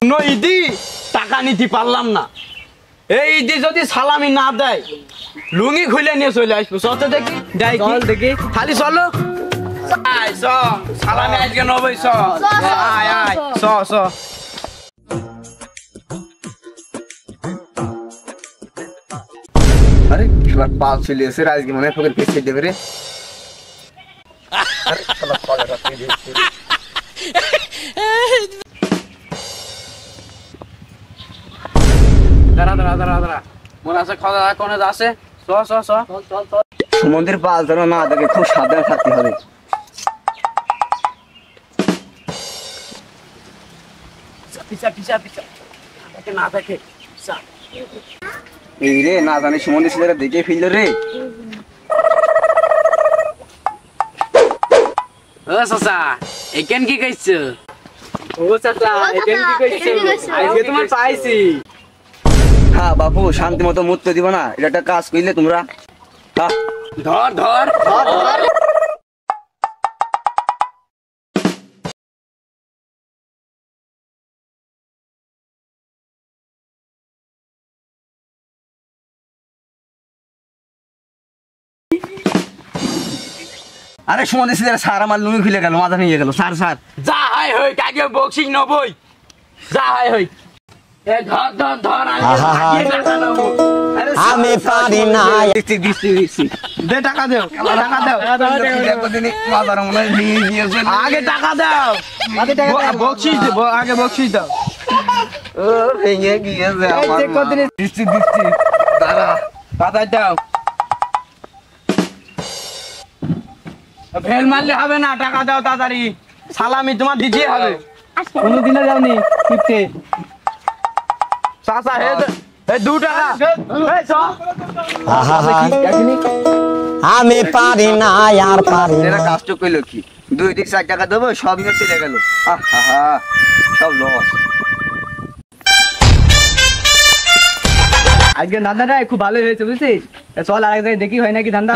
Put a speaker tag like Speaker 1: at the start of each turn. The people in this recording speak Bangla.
Speaker 1: ঈদি টাকা নিতে পারলাম না, এই ঈদি যদি সালামি না দেয় লুঙ্গি খুলে নিয়ে চলে আসবো। চল তো দেখি, দেখি খালি চলো। সালামি আজকে নবই,
Speaker 2: আরে এবার পাল চলে এসে আজকে মনে হয় তোকে পেছিয়ে দেবে রে। সুমন্দির পাল যেন না দেখে খুব সাবধানে থাকতে হবে। এই রে না জানি সুমন্দির ছেলেরা দেখে ফেলল রে।
Speaker 1: ও চাচা এখান কি কইছো? ও চাচা এখান কি কইছো? আজকে তোমার পাইছি।
Speaker 2: হ্যাঁ বাপু, শান্তি মতো মুততে দিব না, এটা একটা কাজ করলে তোমরা।
Speaker 1: ধর ধর ধর ধর।
Speaker 2: আরে সুমন্দির ছেলেরা স্যার আমার লুঙ্গি খুলে গেল, মাথা নিয়ে গেল। স্যার স্যার
Speaker 1: যা হাই হই কাকে বক্সিং নবই, যা হাই হই। এ ধর ধর ধর,
Speaker 2: আমি পারি না। দে টাকা দাও, টাকা দাও।
Speaker 1: আগে টাকা দাও, বক্সিস দাও, আগে বক্সিস দাও।
Speaker 2: ও ভেঙে গিয়েছে আমার।
Speaker 1: দিচ্ছি দাঁড়া, পাতায় দাও। ফেল মারলে হবে না, টাকা দাও তাড়াতাড়ি। সালামি তোমার দিতে হবে। কোনোদিনও যাওনি টিপতে। চাচা হে 2 টাকা।
Speaker 3: আমি পারি না আর পারি
Speaker 2: এরা কাজটা কইলো কি, 2 থেকে 4 টাকা দেবো, সব নিয়ে চলে গেল। সব লস।
Speaker 1: আজকে ধান্দাটা খুব ভালো হয়েছে বুঝছিস? চল আরেক জায়গায় দেখি হয় নাকি ধান্দা।